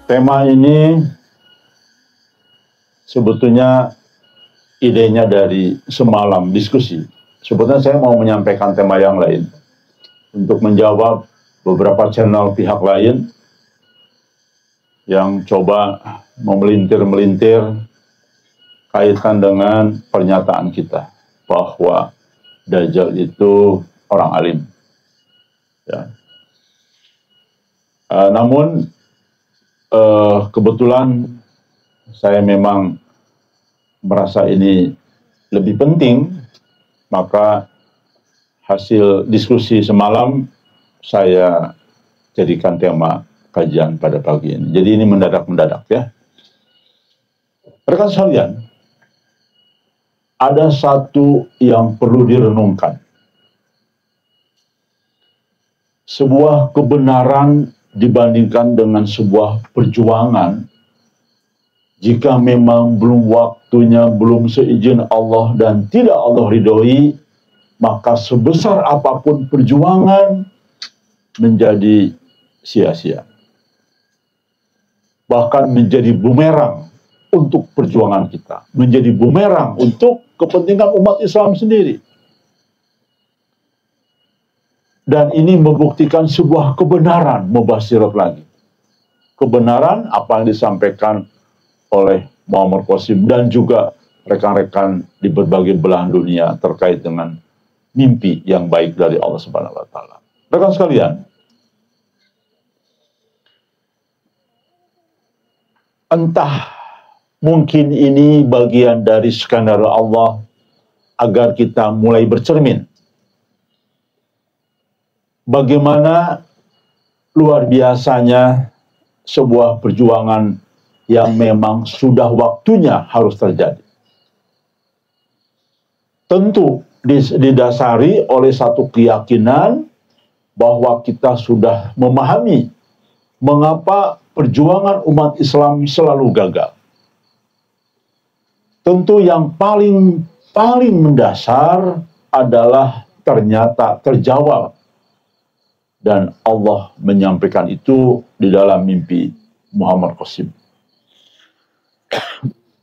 Tema ini sebetulnya idenya dari semalam diskusi. Sebetulnya saya mau menyampaikan tema yang lain untuk menjawab beberapa channel pihak lain yang coba memelintir-melintir kaitan dengan pernyataan kita bahwa Dajjal itu orang alim. Ya. Namun kebetulan saya memang merasa ini lebih penting, maka hasil diskusi semalam saya jadikan tema kajian pada pagi ini. Jadi ini mendadak-mendadak ya. Rekan sekalian, ada satu yang perlu direnungkan. Sebuah kebenaran dibandingkan dengan sebuah perjuangan, jika memang belum waktunya, belum seizin Allah dan tidak Allah ridhoi, maka sebesar apapun perjuangan menjadi sia-sia. Bahkan menjadi bumerang untuk perjuangan kita, menjadi bumerang untuk kepentingan umat Islam sendiri. Dan ini membuktikan sebuah kebenaran, mubasyirat lagi. Kebenaran apa yang disampaikan oleh Muhammad Qasim dan juga rekan-rekan di berbagai belahan dunia terkait dengan mimpi yang baik dari Allah Subhanahu wa taala. Rekan sekalian, entah mungkin ini bagian dari skenario Allah agar kita mulai bercermin bagaimana luar biasanya sebuah perjuangan yang memang sudah waktunya harus terjadi. Tentu didasari oleh satu keyakinan bahwa kita sudah memahami mengapa perjuangan umat Islam selalu gagal. Tentu yang paling mendasar adalah ternyata terjawab. Dan Allah menyampaikan itu di dalam mimpi Muhammad Qasim.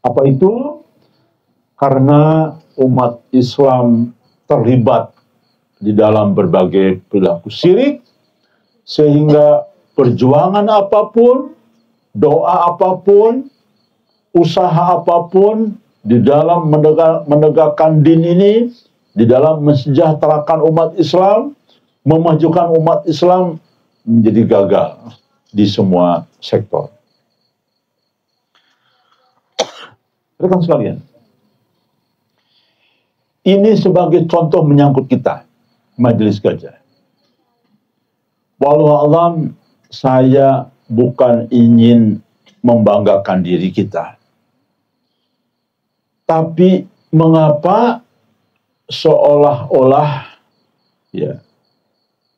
Apa itu? Karena umat Islam terlibat di dalam berbagai perilaku syirik, sehingga perjuangan apapun, doa apapun, usaha apapun di dalam menegakkan din ini, di dalam mensejahterakan umat Islam, memajukan umat Islam menjadi gagal di semua sektor. Rekan sekalian, ini sebagai contoh menyangkut kita, Majelis Gajah. Wallahualam, saya bukan ingin membanggakan diri kita. Tapi mengapa seolah-olah ya,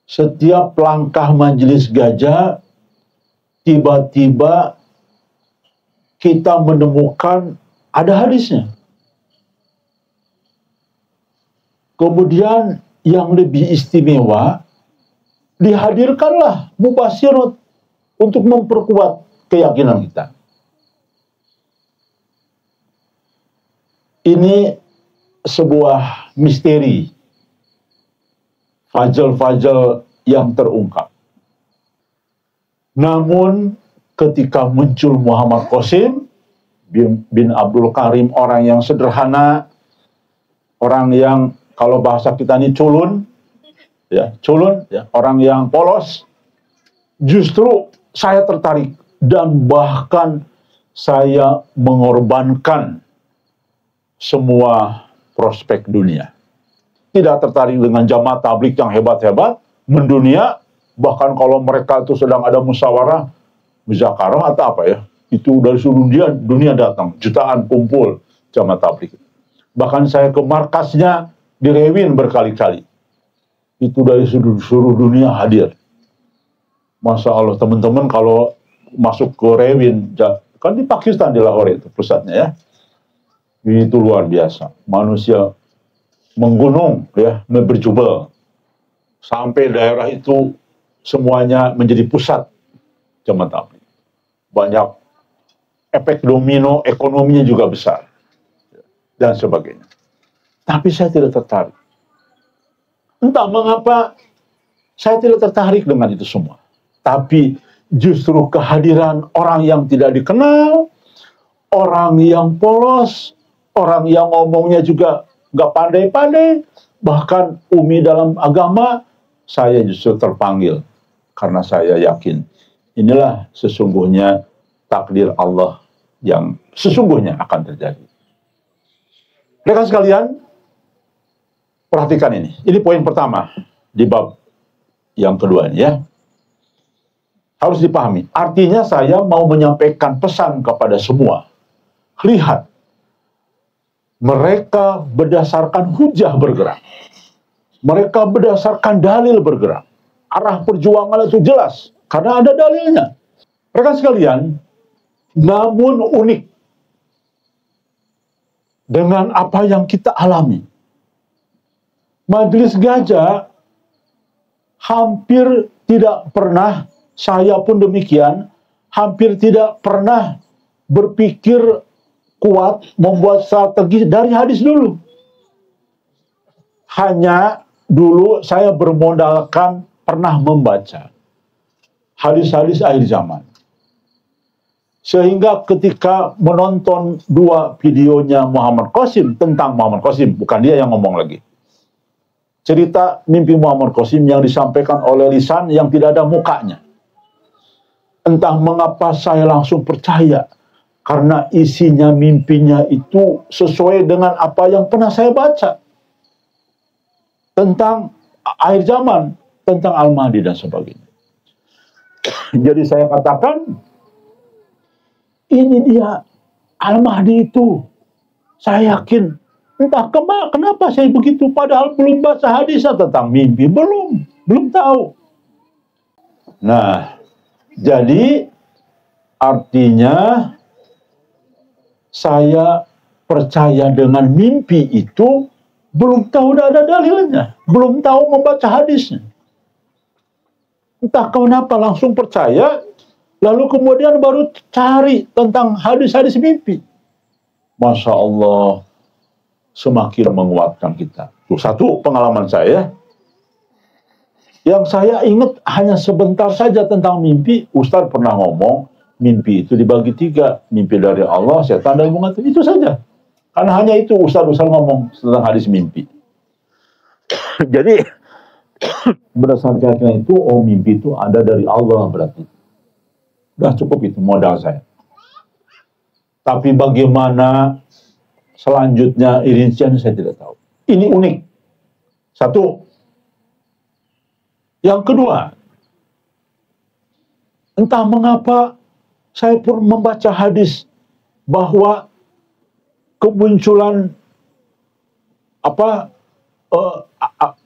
setiap langkah Majelis Gajah tiba-tiba kita menemukan ada hadisnya. Kemudian yang lebih istimewa, dihadirkanlah mubasyirat untuk memperkuat keyakinan kita. Ini sebuah misteri, fajal-fajal yang terungkap. Namun ketika muncul Muhammad Qasim bin Abdul Karim, orang yang sederhana, orang yang kalau bahasa kita ini culun, ya, orang yang polos, justru saya tertarik dan bahkan saya mengorbankan semua prospek dunia. Tidak tertarik dengan jamaah tabligh yang hebat-hebat, mendunia, bahkan kalau mereka itu sedang ada musyawarah, muzakarah atau apa ya, itu dari seluruh dunia datang, jutaan kumpul jamaah tabligh. Bahkan saya ke markasnya di Rewin berkali-kali. Itu dari seluruh dunia hadir. Masya Allah, teman-teman kalau masuk ke Rewin, kan di Pakistan, di Lahore itu pusatnya ya. Itu luar biasa. Manusia menggunung ya, berjubel. Sampai daerah itu semuanya menjadi pusat jamaah tabligh. banyak efek domino, ekonominya juga besar, dan sebagainya. Tapi saya tidak tertarik. Entah mengapa saya tidak tertarik dengan itu semua. Tapi justru kehadiran orang yang tidak dikenal, orang yang polos, orang yang ngomongnya juga nggak pandai-pandai, bahkan umi dalam agama, saya justru terpanggil. Karena saya yakin inilah sesungguhnya takdir Allah yang sesungguhnya akan terjadi. Rekan sekalian, perhatikan ini. Ini poin pertama di bab yang kedua ini ya. Harus dipahami. Artinya saya mau menyampaikan pesan kepada semua. Lihat, mereka berdasarkan hujah bergerak. Mereka berdasarkan dalil bergerak. Arah perjuangan itu jelas, karena ada dalilnya. Rekan sekalian, namun unik dengan apa yang kita alami. Majelis Gajah hampir tidak pernah, saya pun demikian, hampir tidak pernah berpikir kuat membuat strategi dari hadis dulu. Hanya dulu saya bermodalkan pernah membaca hadis-hadis akhir zaman. Sehingga ketika menonton dua videonya Muhammad Qasim tentang Muhammad Qasim, bukan dia yang ngomong lagi. Cerita mimpi Muhammad Qasim yang disampaikan oleh lisan yang tidak ada mukanya. Entah mengapa saya langsung percaya. Karena isinya mimpinya itu sesuai dengan apa yang pernah saya baca. Tentang akhir zaman. Tentang Al-Mahdi dan sebagainya. Jadi saya katakan, ini dia Al-Mahdi itu. Saya yakin, entah kenapa saya begitu, padahal belum baca hadis tentang mimpi. Belum tahu. Nah, jadi artinya saya percaya dengan mimpi itu, belum tahu ada dalilnya. Belum tahu membaca hadisnya. Entah kenapa langsung percaya, lalu kemudian baru cari tentang hadis-hadis mimpi. Masya Allah, semakin menguatkan kita. Tuh, satu pengalaman saya, yang saya ingat hanya sebentar saja tentang mimpi. Ustadz pernah ngomong, mimpi itu dibagi 3. Mimpi dari Allah, setan, dan bunga itu saja. Karena hanya itu Ustadz ngomong tentang hadis mimpi. Jadi, berdasarkan itu, mimpi itu ada dari Allah berarti. Udah cukup itu modal saya. Tapi bagaimana selanjutnya irincian saya tidak tahu. Ini unik. Satu. Yang kedua, entah mengapa saya pun membaca hadis bahwa kemunculan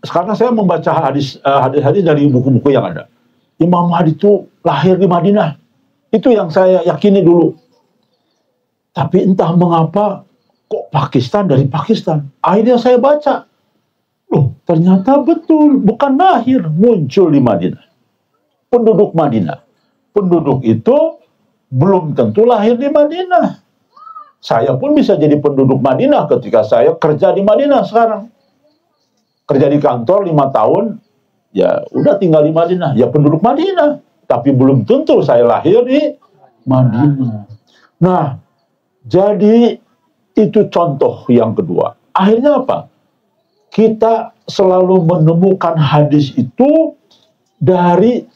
sekarang saya membaca hadis dari buku-buku yang ada. Imam Mahdi itu lahir di Madinah. Itu yang saya yakini dulu. Tapi entah mengapa kok Pakistan dari Pakistan. Akhirnya saya baca. Loh, ternyata betul, bukan lahir, muncul di Madinah. Penduduk Madinah. Penduduk itu belum tentu lahir di Madinah. Saya pun bisa jadi penduduk Madinah ketika saya kerja di Madinah sekarang. Kerja di kantor 5 tahun, ya udah tinggal di Madinah. Ya penduduk Madinah. Tapi belum tentu saya lahir di Madinah. Nah, jadi itu contoh yang kedua. Akhirnya apa? Kita selalu menemukan hadis itu dari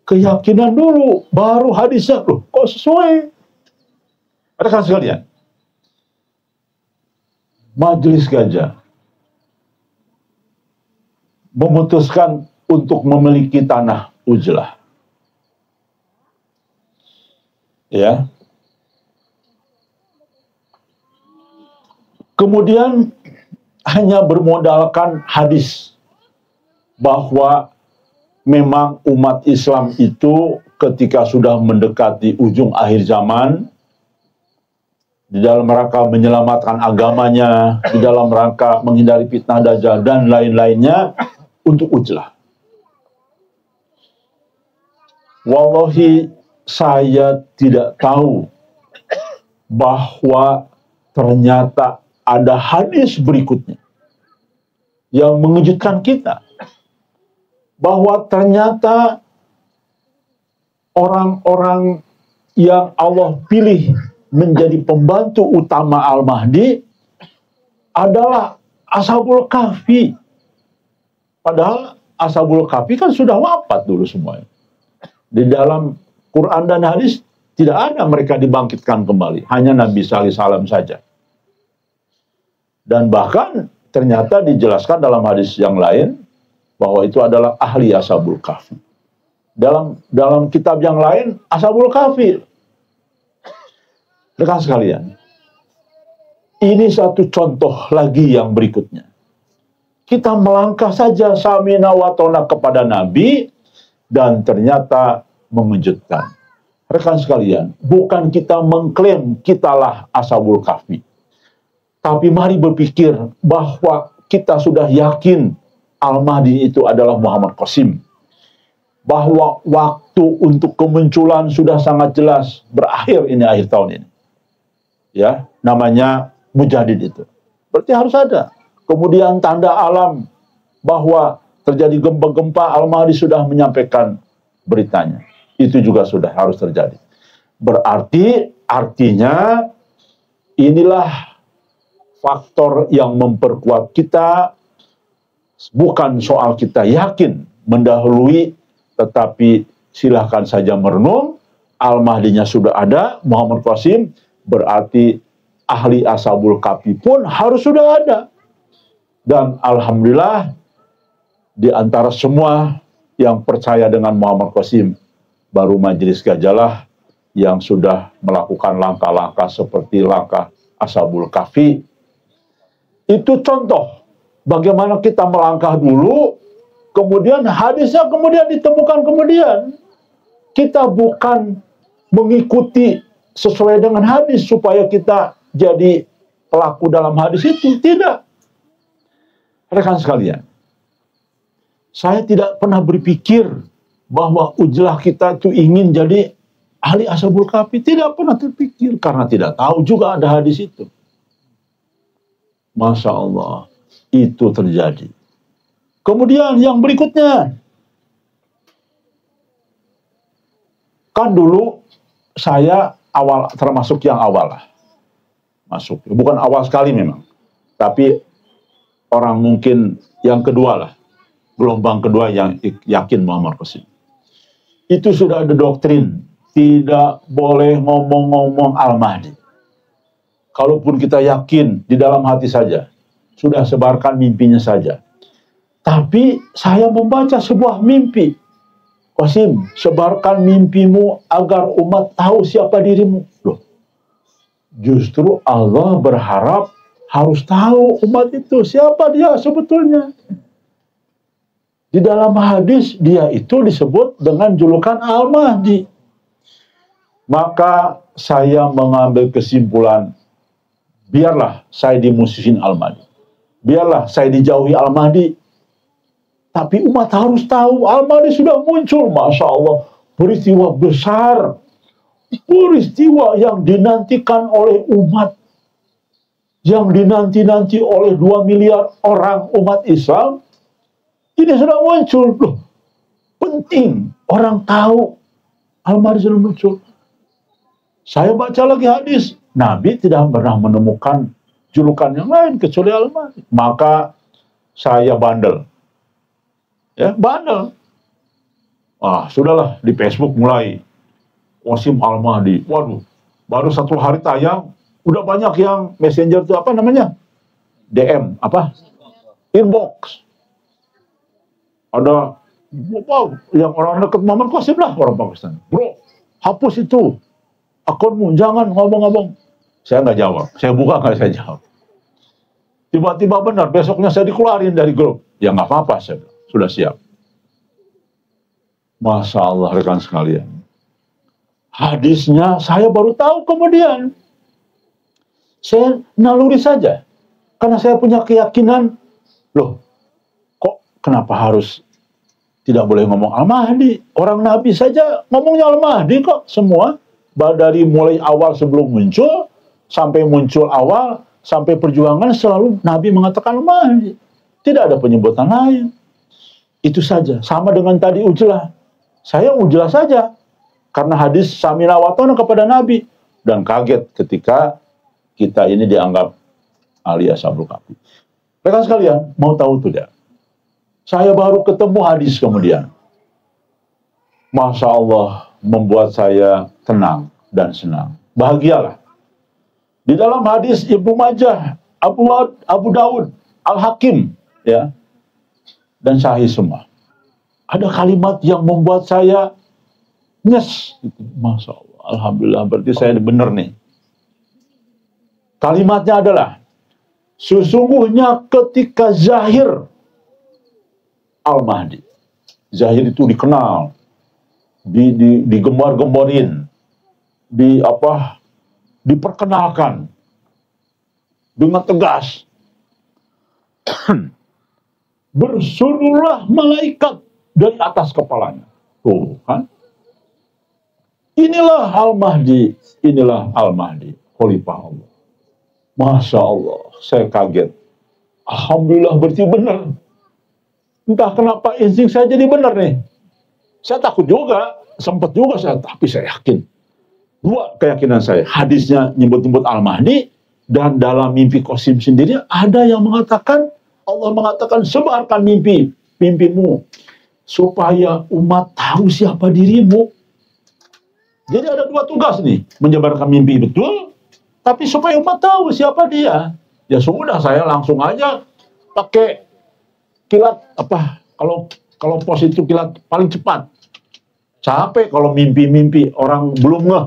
keyakinan dulu. Baru hadisnya, loh kok sesuai? Ada kan sekalian? Majelis Gajah memutuskan untuk memiliki tanah Ujlah. Ya. Kemudian hanya bermodalkan hadis bahwa memang umat Islam itu ketika sudah mendekati ujung akhir zaman, di dalam rangka menyelamatkan agamanya, di dalam rangka menghindari fitnah dajjal dan lain-lainnya, untuk Ujlah. Wallahi saya tidak tahu bahwa ternyata ada hadis berikutnya yang mengejutkan kita. Bahwa ternyata orang-orang yang Allah pilih menjadi pembantu utama Al-Mahdi adalah Ashabul Kahfi. Padahal Ashabul Kahfi kan sudah wafat dulu semuanya. Di dalam Quran dan hadis tidak ada mereka dibangkitkan kembali. Hanya Nabi sallallahu alaihi wasallam saja. Dan bahkan ternyata dijelaskan dalam hadis yang lain bahwa itu adalah ahli Ashabul Kahfi. Dalam kitab yang lain Ashabul Kahfi. Rekan sekalian, ini satu contoh lagi yang berikutnya. Kita melangkah saja samina wa ta'na kepada Nabi dan ternyata mengejutkan. Rekan sekalian, bukan kita mengklaim kitalah Ashabul Kahfi. Tapi mari berpikir bahwa kita sudah yakin Al-Mahdi itu adalah Muhammad Qasim. Bahwa waktu untuk kemunculan sudah sangat jelas berakhir ini akhir tahun ini. Ya, namanya Mujadid itu. Berarti harus ada. Kemudian tanda alam bahwa terjadi gempa-gempa, Al-Mahdi sudah menyampaikan beritanya. Itu juga sudah harus terjadi. Berarti artinya inilah faktor yang memperkuat kita. Bukan soal kita yakin mendahului, tetapi silahkan saja merenung. Al-Mahdinya sudah ada, Muhammad Qasim, berarti ahli Ashabul Kahfi pun harus sudah ada. Dan alhamdulillah di antara semua yang percaya dengan Muhammad Qasim, baru Majelis Gajalah yang sudah melakukan langkah-langkah seperti langkah Ashabul Kahfi. Itu contoh bagaimana kita melangkah dulu, kemudian hadisnya kemudian ditemukan kemudian. Kita bukan mengikuti sesuai dengan hadis supaya kita jadi pelaku dalam hadis itu. Tidak. Rekan sekalian, saya tidak pernah berpikir bahwa ujlah kita itu ingin jadi ahli Ashabul Kahfi. Tidak pernah terpikir karena tidak tahu juga ada hadis itu. Masya Allah, itu terjadi. Kemudian yang berikutnya, kan dulu saya awal, termasuk yang awal lah. Masuk, bukan awal sekali memang. Tapi orang mungkin yang kedua lah. Gelombang kedua yang yakin Muhammad Qasim. Itu sudah ada doktrin. Tidak boleh ngomong-ngomong Al-Mahdi. Kalaupun kita yakin di dalam hati saja. Sudah sebarkan mimpinya saja. Tapi saya membaca sebuah mimpi. Qasim, sebarkan mimpimu agar umat tahu siapa dirimu. Loh, justru Allah berharap harus tahu umat itu siapa dia sebetulnya. Di dalam hadis dia itu disebut dengan julukan Al-Mahdi. Maka saya mengambil kesimpulan, biarlah saya dimusuhin Al-Mahdi. Biarlah saya dijauhi Al-Mahdi. Tapi umat harus tahu Al-Mahdi sudah muncul. Masya Allah, peristiwa besar. Peristiwa yang dinantikan oleh umat. Yang dinanti-nanti oleh 2 miliar orang umat Islam. Ini sudah muncul. Loh, penting orang tahu Al-Mahdi sudah muncul. Saya baca lagi hadis. Nabi tidak pernah menemukan julukan yang lain kecuali Al-Mahdi. Maka saya bandel. Ya, bandel. Sudahlah di Facebook mulai Qasim Al-Mahdi. Waduh, baru 1 hari tayang udah banyak yang messenger itu apa namanya? DM, apa? Inbox. Ada yang orang dekat Muhammad Qasim lah, orang Pakistan. Bro, hapus itu akunmu, jangan ngomong-ngomong. Saya nggak jawab, saya buka nggak saya jawab. Tiba-tiba benar, besoknya saya dikeluarin dari grup. Ya nggak apa-apa, saya bilang, sudah siap. Masya Allah, rekan sekalian. Hadisnya saya baru tahu kemudian. Saya naluri saja. Karena saya punya keyakinan, loh, kok kenapa harus Tidak boleh ngomong Al-Mahdi. Orang Nabi saja ngomongnya Al-Mahdi kok semua. Dari mulai awal sebelum muncul, sampai muncul awal, sampai perjuangan selalu Nabi mengatakan Al-Mahdi. Tidak ada penyebutan lain. Itu saja. Sama dengan tadi Ujlah. Saya Ujlah saja. Karena hadis Samina wa Ta'na kepada Nabi. Dan kaget ketika kita ini dianggap alias Abdul Kafi. Rekan sekalian, mau tahu tidak? Saya baru ketemu hadis kemudian. Masya Allah, membuat saya tenang dan senang. Bahagialah. Di dalam hadis Ibnu Majah, Abu Daud, Al-Hakim, ya, dan sahih semua. Ada kalimat yang membuat saya nyes. Gitu. Masya Allah, alhamdulillah, berarti saya benar nih. Kalimatnya adalah, sesungguhnya ketika Zahir Al-Mahdi. Zahir itu dikenal, digembar-gemborin, diperkenalkan dengan tegas. Bersuruhlah malaikat dari atas kepalanya. Tuh kan? Inilah Al-Mahdi, inilah Al-Mahdi, Khalifah Allah. Masya Allah, saya kaget. Alhamdulillah berarti benar. Entah kenapa insting saya jadi benar nih. Saya takut juga, sempat juga saya, tapi saya yakin. Dua keyakinan saya, hadisnya nyebut-nyebut Al-Mahdi, dan dalam mimpi Qasim sendiri ada yang mengatakan, Allah mengatakan sebarkan mimpimu, supaya umat tahu siapa dirimu. Jadi ada dua tugas nih, menyebarkan mimpi betul, tapi supaya umat tahu siapa dia. Ya sudah, saya langsung aja pakai kilat kalau pos itu kilat paling cepat. Capek kalau mimpi-mimpi orang belum ngeh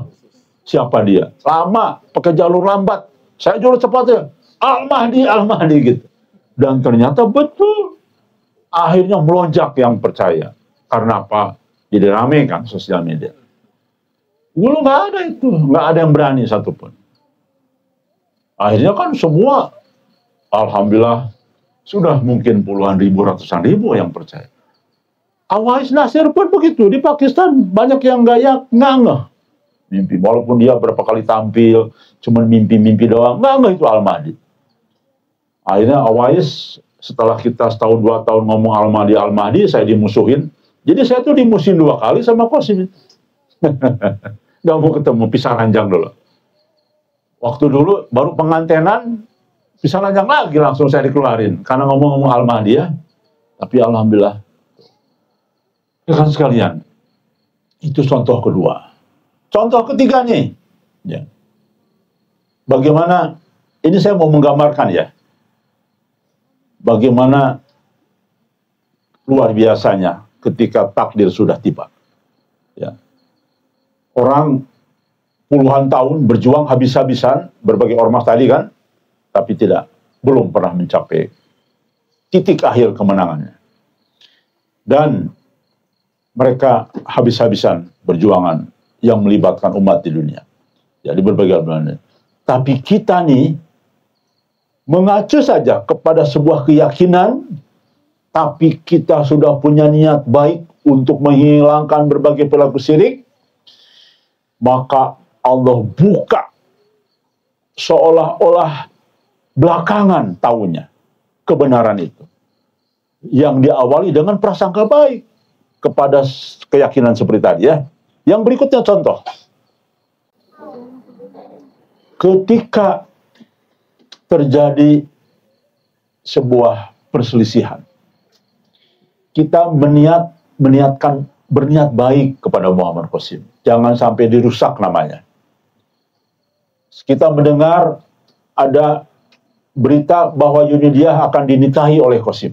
siapa dia. Lama pakai jalur lambat. Saya jalur cepat ya. Al-Mahdi, Al-Mahdi gitu. Dan ternyata betul. Akhirnya melonjak yang percaya. Karena apa? Jadi rame kan sosial media. Dulu nggak ada itu, nggak ada yang berani satupun. Akhirnya kan semua, alhamdulillah, sudah mungkin puluhan ribu, ratusan ribu yang percaya. Awais Nasir pun begitu. Di Pakistan banyak yang nggak ngeh. Mimpi, walaupun dia berapa kali tampil, cuman mimpi-mimpi doang, nggak ngeh itu Al-Mahdi. Akhirnya Awais, setelah kita setahun 2 tahun ngomong Al-Mahdi, Al-Mahdi, saya dimusuhin. Jadi saya tuh dimusuhin 2 kali sama Qasim. Nggak mau ketemu, pisah ranjang dulu. Waktu dulu baru pengantenan, bisa ranjang lagi langsung saya dikeluarin karena ngomong-ngomong Al-Mahdi ya. Tapi alhamdulillah. Rekan sekalian, itu contoh kedua. Contoh ketiga nih. Ya. Bagaimana ini saya mau menggambarkan ya. Bagaimana luar biasanya ketika takdir sudah tiba. Ya. Orang puluhan tahun berjuang habis-habisan berbagai ormas tadi kan, tapi belum pernah mencapai titik akhir kemenangannya. Dan mereka habis-habisan berjuangan yang melibatkan umat di dunia. Ya, di berbagai belahan. Tapi kita nih mengacu saja kepada sebuah keyakinan, tapi kita sudah punya niat baik untuk menghilangkan berbagai perilaku syirik, maka Allah buka seolah-olah belakangan tahunya kebenaran itu. Yang diawali dengan prasangka baik kepada keyakinan seperti tadi ya. Yang berikutnya contoh. Ketika terjadi sebuah perselisihan, kita berniat baik kepada Muhammad Qasim. Jangan sampai dirusak namanya. Kita mendengar ada berita bahwa Yunidiah akan dinikahi oleh Qasim.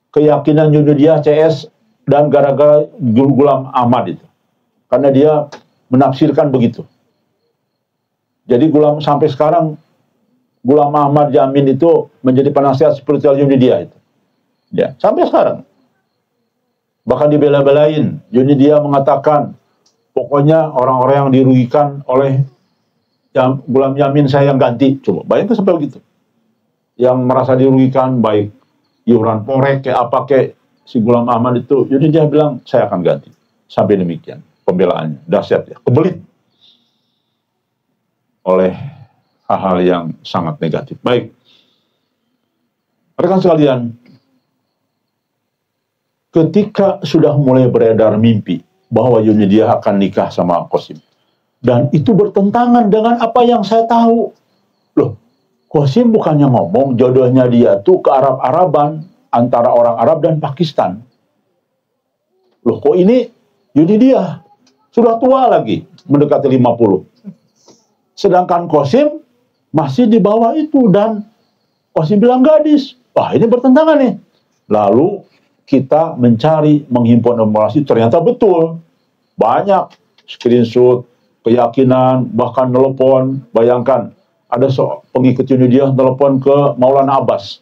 Keyakinan Yunidiah CS dan gara-gara Ghulam Ahmad itu. Karena dia menafsirkan begitu. Jadi sampai sekarang Ghulam Ahmad Jamin itu menjadi penasihat spiritual Yunidiah itu. Ya, sampai sekarang. Bahkan dibela-belain. Yunidiah mengatakan, pokoknya orang-orang yang dirugikan oleh Ghulam Yamin saya yang ganti. Coba bayangkan sampai begitu. Yang merasa dirugikan baik iuran porek kayak apa kayak si Ghulam Ahmad itu, jadi dia bilang, saya akan ganti. Sampai demikian pembelaannya, dahsyat ya, kebelit oleh hal-hal yang sangat negatif. Baik, rekan sekalian, ketika sudah mulai beredar mimpi bahwa Yunidia akan nikah sama Qasim, dan itu bertentangan dengan apa yang saya tahu. Loh, Qasim bukannya ngomong jodohnya dia tuh ke Arab-Araban, antara orang Arab dan Pakistan. Loh, kok ini Yunidia sudah tua lagi, mendekati 50. Sedangkan Qasim masih di bawah itu, dan Qasim bilang gadis. Wah, ini bertentangan nih. Lalu kita mencari, menghimpun informasi, ternyata betul. Banyak screenshot, keyakinan, bahkan telepon. Bayangkan, ada pengikut Yunidia telepon ke Maulana Abbas.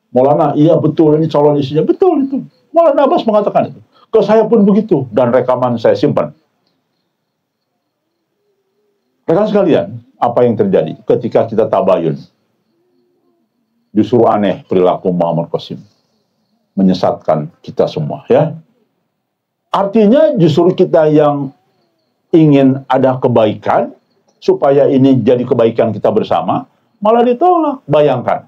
Maulana, iya betul, ini calon istrinya. Betul itu. Maulana Abbas mengatakan itu. Ke saya pun begitu, dan rekaman saya simpan. Rekan sekalian, apa yang terjadi ketika kita tabayun? Justru aneh perilaku Muhammad Qasim. Menyesatkan kita semua, ya. Artinya justru kita yang ingin ada kebaikan, supaya ini jadi kebaikan kita bersama, malah ditolak. Bayangkan,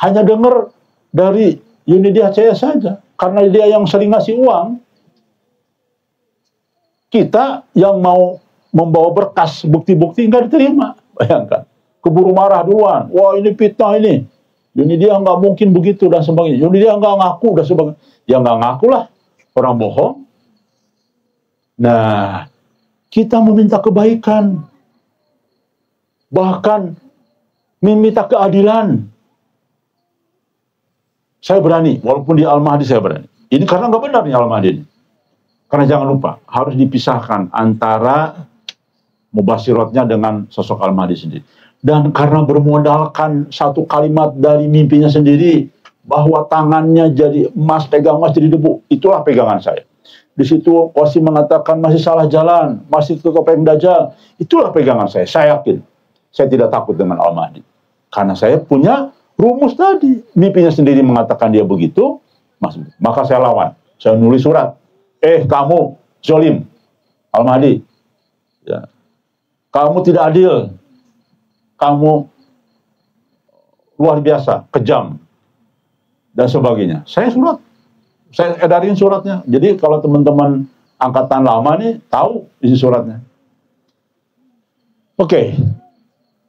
hanya dengar dari Yunidia CS saja, karena dia yang sering ngasih uang. Kita yang mau membawa berkas bukti-bukti nggak diterima. Bayangkan, keburu marah duluan. Wah, ini fitnah ini. Yunidia nggak mungkin begitu dan sebagainya. Yunidia nggak ngaku dan sebagainya. Ya nggak ngaku lah, orang bohong. Nah, kita meminta kebaikan, bahkan meminta keadilan. Saya berani, walaupun di Al-Mahdi saya berani. Ini karena nggak benar nih Al-Mahdi ini. Karena jangan lupa, harus dipisahkan antara mubasyiratnya dengan sosok Al-Mahdi sendiri. Dan karena bermodalkan satu kalimat dari mimpinya sendiri, bahwa tangannya jadi emas, pegang emas jadi debu. Itulah pegangan saya. Di situ Qasim mengatakan masih salah jalan, masih topeng Dajjal. Itulah pegangan saya. Saya yakin. Saya tidak takut dengan Al-Mahdi. Karena saya punya rumus tadi. Mimpinya sendiri mengatakan dia begitu, maka saya lawan. Saya nulis surat. Kamu zolim, Al-Mahdi. Ya. Kamu tidak adil. Kamu luar biasa, kejam, dan sebagainya. Saya edarin suratnya. Jadi kalau teman-teman angkatan lama nih tahu isi suratnya. Oke,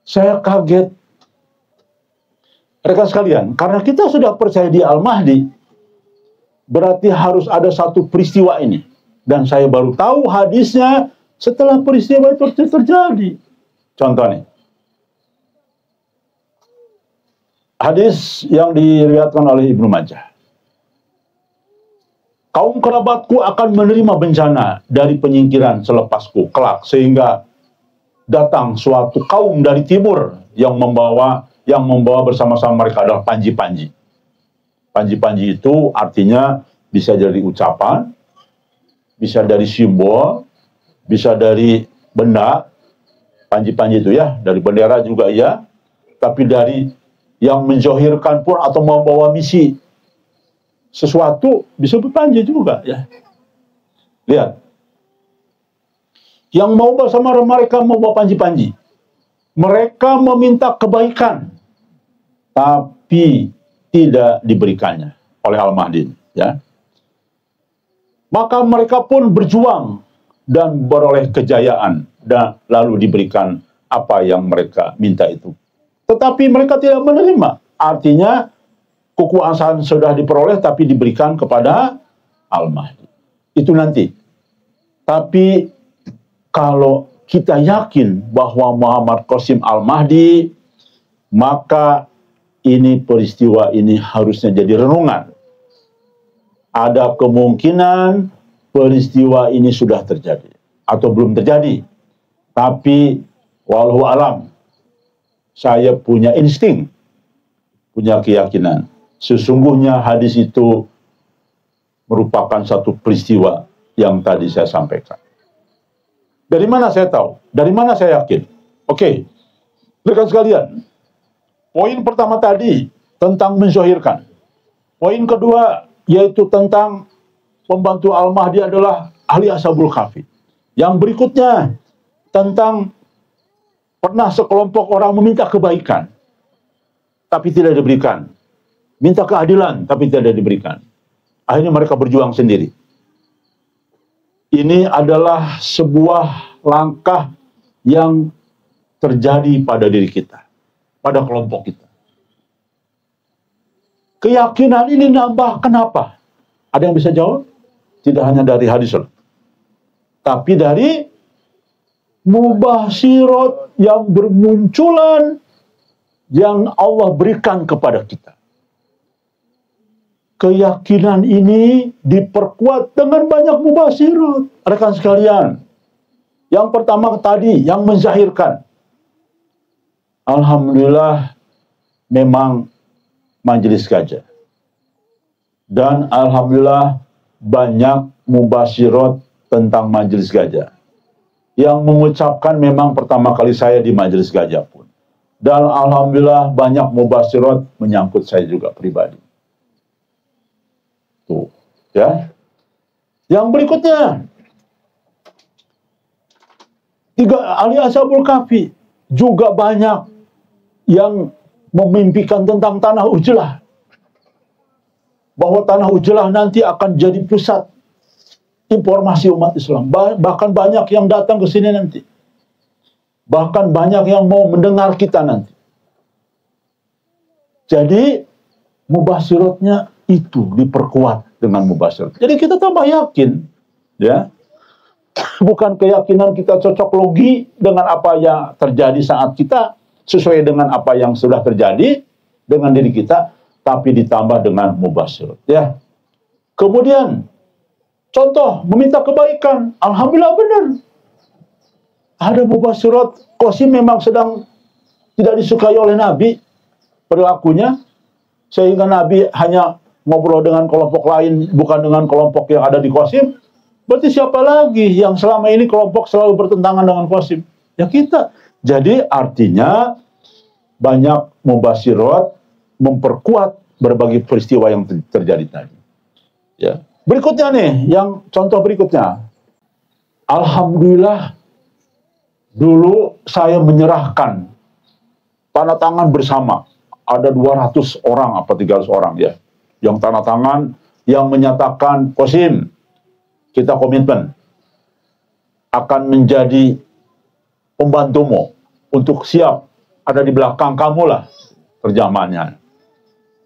saya kaget. Rekan sekalian, karena kita sudah percaya di Al-Mahdi, berarti harus ada satu peristiwa ini. Dan saya baru tahu hadisnya setelah peristiwa itu terjadi. Contoh nih. Hadis yang diriwayatkan oleh Ibnu Majah. Kaum kerabatku akan menerima bencana dari penyingkiran selepasku kelak, sehingga datang suatu kaum dari timur yang membawa bersama-sama mereka adalah panji-panji. Panji-panji itu artinya bisa dari ucapan, bisa dari simbol, bisa dari benda. Panji-panji itu ya, dari bendera juga ya, tapi dari yang menzohirkan pun atau membawa misi sesuatu bisa berpanji juga ya. Lihat, yang mau bersama mereka membawa panji-panji, mereka meminta kebaikan, tapi tidak diberikannya oleh Al-Mahdi ya. Maka mereka pun berjuang dan beroleh kejayaan, dan lalu diberikan apa yang mereka minta itu. Tetapi mereka tidak menerima. Artinya kekuasaan sudah diperoleh tapi diberikan kepada Al-Mahdi. Itu nanti. Tapi kalau kita yakin bahwa Muhammad Qasim Al-Mahdi, maka ini peristiwa ini harusnya jadi renungan. Ada kemungkinan peristiwa ini sudah terjadi atau belum terjadi. Tapi wallahu alam, saya punya insting, punya keyakinan. Sesungguhnya hadis itu merupakan satu peristiwa yang tadi saya sampaikan. Dari mana saya tahu? Dari mana saya yakin? Oke, rekan sekalian, poin pertama tadi tentang menzohirkan. Poin kedua yaitu tentang pembantu Al-Mahdi adalah ahli Ashabul Kahfi. Yang berikutnya tentang pernah sekelompok orang meminta kebaikan, tapi tidak diberikan. Minta keadilan, tapi tidak diberikan. Akhirnya mereka berjuang sendiri. Ini adalah sebuah langkah yang terjadi pada diri kita, pada kelompok kita. Keyakinan ini nambah kenapa? Ada yang bisa jawab? Tidak hanya dari hadis, tapi dari mubasyirat yang bermunculan yang Allah berikan kepada kita. Keyakinan ini diperkuat dengan banyak mubasyirat. Rekan sekalian, yang pertama tadi yang menzahirkan. Alhamdulillah memang Majelis Gajah. Dan alhamdulillah banyak mubasyirat tentang Majelis Gajah. Yang mengucapkan memang pertama kali saya di Majelis Gajah pun. Dan alhamdulillah banyak mubasyirat menyangkut saya juga pribadi. Tuh, ya. Yang berikutnya, ahli Ashabul Kahfi juga banyak yang memimpikan tentang tanah Ujlah. Bahwa tanah Ujlah nanti akan jadi pusat informasi umat Islam. Bahkan banyak yang datang ke sini nanti. Bahkan banyak yang mau mendengar kita nanti. Jadi mubasyiratnya itu diperkuat dengan mubasyirat. Jadi kita tambah yakin, ya. Bukan keyakinan kita cocok logi dengan apa yang terjadi saat kita sesuai dengan apa yang sudah terjadi dengan diri kita, tapi ditambah dengan mubasyirat, ya. Kemudian contoh meminta kebaikan, alhamdulillah benar. Ada mubasyirat, Qasim memang sedang tidak disukai oleh Nabi perilakunya, sehingga Nabi hanya ngobrol dengan kelompok lain, bukan dengan kelompok yang ada di Qasim. Berarti siapa lagi yang selama ini kelompok selalu bertentangan dengan Qasim? Ya kita. Jadi artinya banyak mubasyirat memperkuat berbagai peristiwa yang terjadi tadi. Ya. Berikutnya nih, yang contoh berikutnya. Alhamdulillah dulu saya menyerahkan tanda tangan bersama. Ada 200 orang apa 300 orang ya. Yang tanda tangan yang menyatakan Qasim, kita komitmen akan menjadi pembantumu untuk siap ada di belakang kamu lah terjemahannya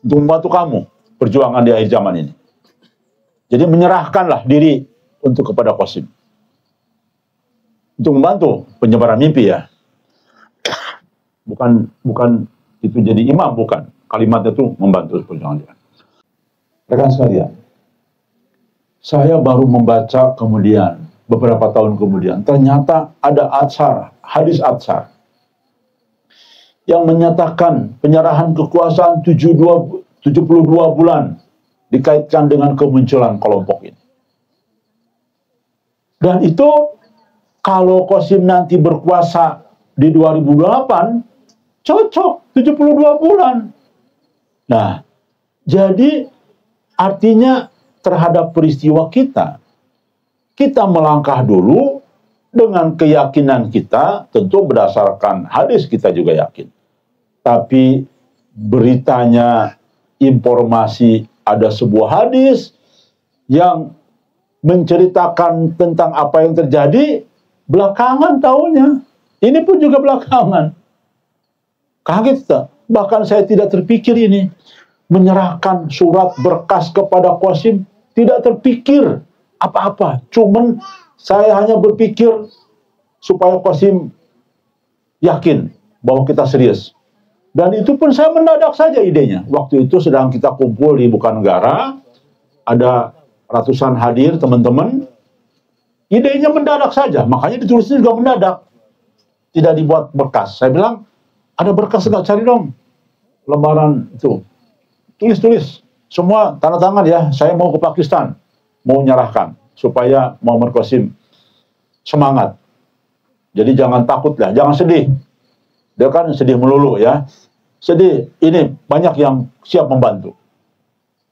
untuk membantu kamu perjuangan di akhir zaman ini. Jadi menyerahkanlah diri untuk kepada Qasim untuk membantu penyebaran mimpi ya. Bukan itu jadi imam, bukan. Kalimatnya itu membantu perjuangan dia. Rekan sekalian, saya baru membaca kemudian, beberapa tahun kemudian, ternyata ada hadis Atsar, yang menyatakan penyerahan kekuasaan 72 bulan dikaitkan dengan kemunculan kelompok ini. Dan itu, kalau Qasim nanti berkuasa di 2008, cocok, 72 bulan. Nah, jadi artinya terhadap peristiwa kita melangkah dulu dengan keyakinan kita, tentu berdasarkan hadis kita juga yakin. Tapi beritanya, informasi, ada sebuah hadis yang menceritakan tentang apa yang terjadi, belakangan tahunya. Ini pun juga belakangan. Kaget kita. Bahkan saya tidak terpikir ini. Menyerahkan surat berkas kepada Qasim, tidak terpikir apa-apa. Cuman saya hanya berpikir supaya Qasim yakin bahwa kita serius. Dan itu pun saya mendadak saja idenya. Waktu itu sedang kita kumpul di Bukan Negara, ada ratusan hadir teman-teman. Idenya mendadak saja, makanya ditulisnya juga mendadak. Tidak dibuat berkas. Saya bilang, ada berkas enggak, cari dong lembaran itu. Tulis. Semua tanda tangan ya, saya mau ke Pakistan, mau menyerahkan supaya Muhammad Qasim semangat. Jadi jangan takut lah, jangan sedih. Dia kan sedih melulu ya. Sedih, ini banyak yang siap membantu.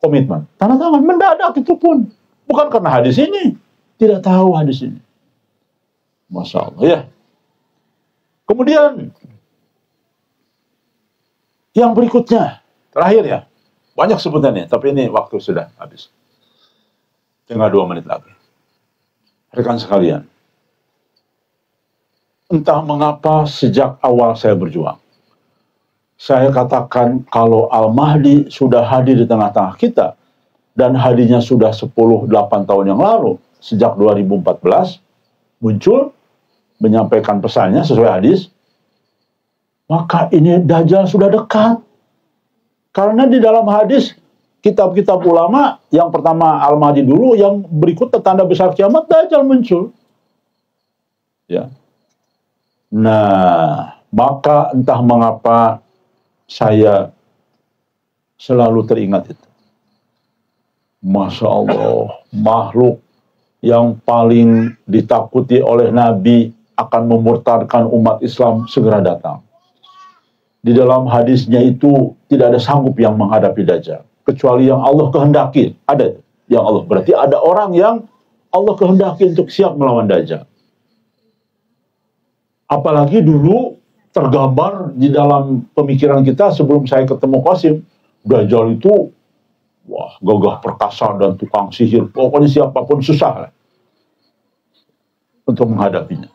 komitmen. Tanda tangan mendadak itu pun. Bukan karena hadis ini. Tidak tahu hadis ini. Masya Allah ya. Kemudian yang berikutnya, terakhir ya. Banyak sebutannya, tapi ini waktu sudah habis. Tinggal 2 menit lagi. Rekan sekalian, entah mengapa sejak awal saya berjuang, saya katakan kalau Al-Mahdi sudah hadir di tengah-tengah kita, dan hadirnya sudah 8 tahun yang lalu, sejak 2014, muncul, menyampaikan pesannya sesuai hadis, maka ini Dajjal sudah dekat. Karena di dalam hadis, kitab-kitab ulama, yang pertama Al-Mahdi dulu, yang berikutnya tanda besar kiamat, Dajjal muncul. Ya. Nah, maka entah mengapa saya selalu teringat itu. Masya Allah, makhluk yang paling ditakuti oleh Nabi akan memurtadkan umat Islam segera datang. Di dalam hadisnya itu tidak ada sanggup yang menghadapi Dajjal, kecuali yang Allah kehendaki. Ada yang Allah, berarti ada orang yang Allah kehendaki untuk siap melawan Dajjal. Apalagi dulu tergambar di dalam pemikiran kita sebelum saya ketemu Qasim, Dajjal itu wah, gagah perkasa dan tukang sihir. Pokoknya siapapun susah lah untuk menghadapinya.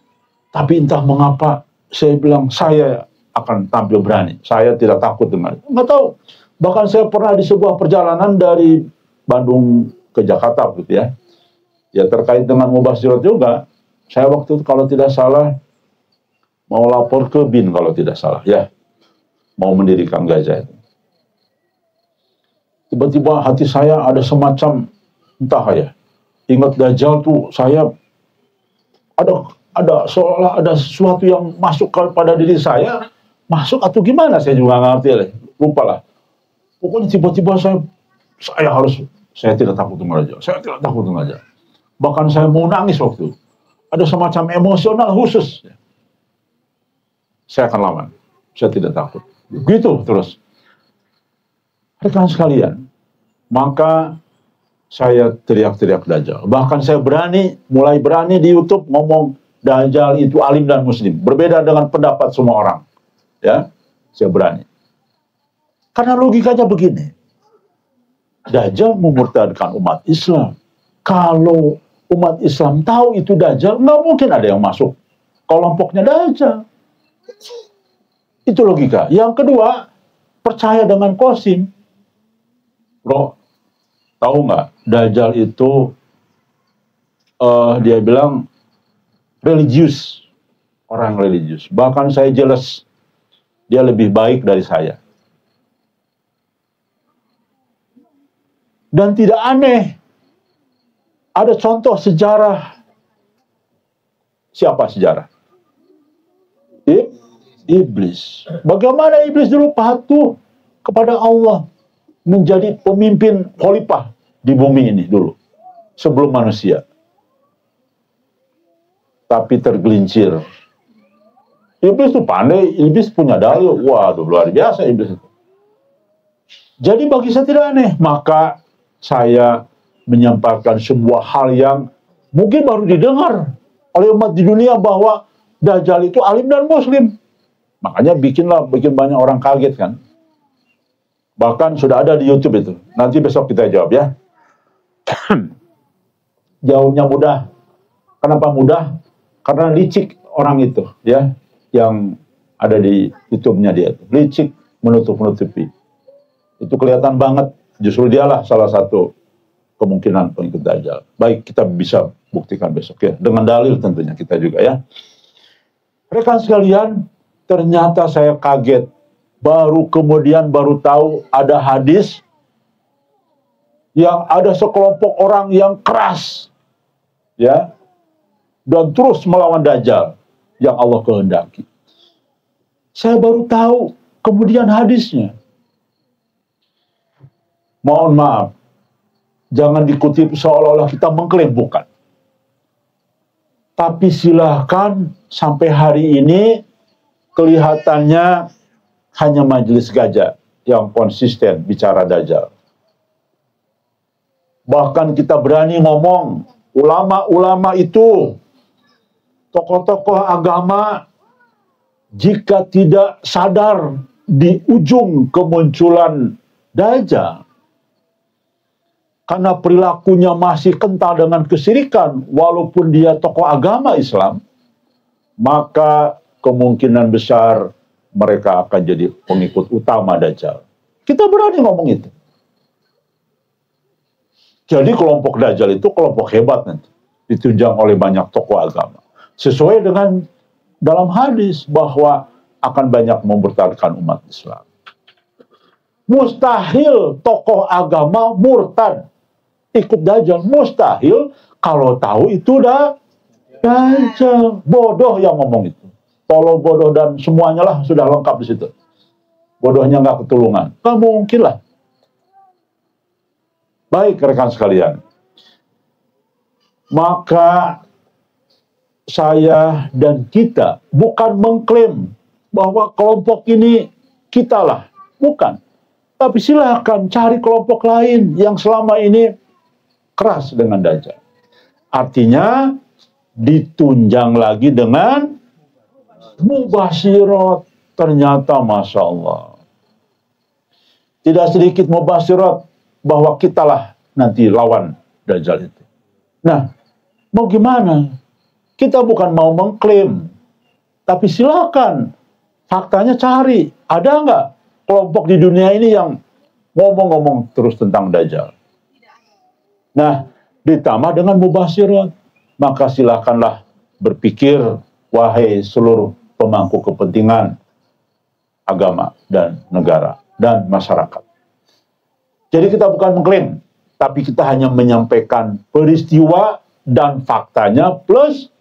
Tapi entah mengapa saya bilang saya akan tampil berani. Saya tidak takut dengan itu. Nggak tahu. Bahkan saya pernah di sebuah perjalanan dari Bandung ke Jakarta gitu ya. Ya terkait dengan mubasyirat juga. Saya waktu itu kalau tidak salah mau lapor ke BIN kalau tidak salah ya. Mau mendirikan Gajah itu. Tiba-tiba hati saya ada semacam, entah ya, ingat Dajjal tuh saya ada seolah ada sesuatu yang masuk kepada diri saya, masuk atau gimana saya juga nggak ngerti lah, lupa lah. Pokoknya tiba-tiba saya tidak takut dengan Dajjal, saya tidak takut dengan Dajjal. Bahkan saya mau nangis waktu itu. Ada semacam emosional khusus. Saya akan lawan, saya tidak takut. Begitu terus. Rekan sekalian, maka saya teriak-teriak Dajjal. Bahkan saya mulai berani di YouTube ngomong Dajjal itu alim dan muslim. Berbeda dengan pendapat semua orang. Ya, saya berani. Karena logikanya begini. Dajjal memurtadkan umat Islam. Kalau umat Islam tahu itu Dajjal, nggak mungkin ada yang masuk kelompoknya Dajjal. Itu logika. Yang kedua, percaya dengan Qasim. Bro, tahu nggak? Dajjal itu dia bilang religius, orang religius. Bahkan saya jelas dia lebih baik dari saya. Dan tidak aneh, ada contoh sejarah. Siapa sejarah? Iblis. Bagaimana iblis dulu patuh kepada Allah, menjadi pemimpin khalifah di bumi ini dulu, sebelum manusia. Tapi tergelincir. Iblis itu pandai, iblis punya dalil. Waduh, luar biasa iblis itu. Jadi bagi saya tidak aneh. Maka saya menyampaikan sebuah hal yang mungkin baru didengar oleh umat di dunia, bahwa Dajjal itu alim dan muslim. Makanya bikin banyak orang kaget kan. Bahkan sudah ada di YouTube itu. Nanti besok kita jawab ya. Jawabnya mudah. Kenapa mudah? Karena licik orang itu ya, yang ada di YouTube-nya dia itu. Licik, menutup-nutupi. Itu kelihatan banget. Justru dialah salah satu kemungkinan pengikut Dajjal. Baik, kita bisa buktikan besok ya. Dengan dalil tentunya kita juga ya. Rekan sekalian, ternyata saya kaget. Baru tahu ada hadis yang ada sekelompok orang yang keras ya, dan terus melawan Dajjal yang Allah kehendaki. Saya baru tahu kemudian hadisnya. Mohon maaf, jangan dikutip seolah-olah kita mengklaim, bukan. Tapi silahkan sampai hari ini kelihatannya hanya majelis Gajah yang konsisten bicara Dajjal. Bahkan kita berani ngomong, ulama-ulama itu, tokoh-tokoh agama, jika tidak sadar di ujung kemunculan Dajjal, karena perilakunya masih kental dengan kesyirikan, walaupun dia tokoh agama Islam, maka kemungkinan besar mereka akan jadi pengikut utama Dajjal. Kita berani ngomong itu. Jadi kelompok Dajjal itu kelompok hebat nanti, ditunjang oleh banyak tokoh agama. Sesuai dengan dalam hadis bahwa akan banyak memurtadkan umat Islam. Mustahil tokoh agama murtad ikut Dajjal. Mustahil kalau tahu itu dah Dajjal. Bodoh yang ngomong itu. Tolol, bodoh, dan semuanya lah sudah lengkap di situ. Bodohnya nggak ketulungan. Nggak mungkin lah. Baik rekan sekalian, maka saya dan kita bukan mengklaim bahwa kelompok ini kita lah, bukan. Tapi silakan cari kelompok lain yang selama ini keras dengan Dajjal. Artinya ditunjang lagi dengan mubasyirat. Ternyata Masya Allah, tidak sedikit mubasyirat bahwa kitalah nanti lawan Dajjal itu. Nah, mau gimana? Kita bukan mau mengklaim, tapi silakan faktanya cari. Ada nggak kelompok di dunia ini yang ngomong-ngomong terus tentang Dajjal? Nah, ditambah dengan mubasyirat, maka silakanlah berpikir, wahai seluruh pemangku kepentingan agama dan negara dan masyarakat. Jadi kita bukan mengklaim, tapi kita hanya menyampaikan peristiwa dan faktanya plus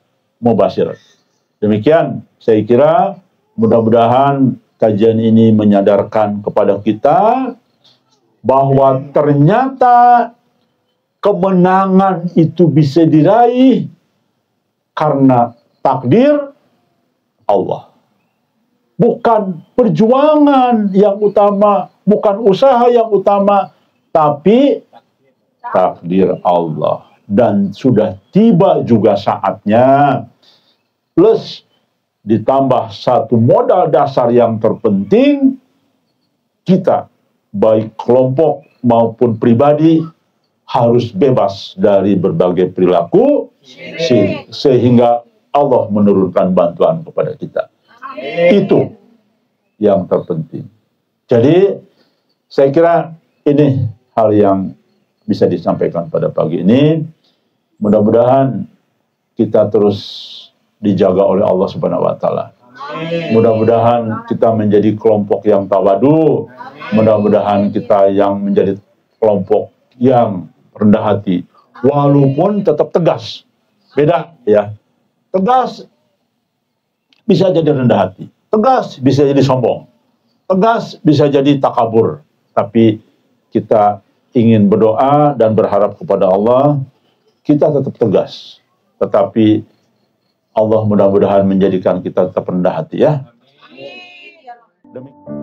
mubasyirat. Demikian, saya kira mudah-mudahan kajian ini menyadarkan kepada kita bahwa ternyata kemenangan itu bisa diraih karena takdir Allah. Bukan perjuangan yang utama, bukan usaha yang utama, tapi takdir Allah. Dan sudah tiba juga saatnya, plus ditambah satu modal dasar yang terpenting, kita, baik kelompok maupun pribadi, harus bebas dari berbagai perilaku, sehingga Allah menurunkan bantuan kepada kita. Itu yang terpenting. Jadi, saya kira ini hal yang bisa disampaikan pada pagi ini. Mudah-mudahan kita terus dijaga oleh Allah Subhanahu wa Ta'ala. Mudah-mudahan kita menjadi kelompok yang tawadu. Mudah-mudahan kita yang menjadi kelompok yang rendah hati, walaupun tetap tegas. Beda ya. Tegas bisa jadi rendah hati. Tegas bisa jadi sombong. Tegas bisa jadi takabur. Tapi kita ingin berdoa dan berharap kepada Allah, kita tetap tegas. Tetapi Allah mudah-mudahan menjadikan kita tetap rendah hati ya. Demikian.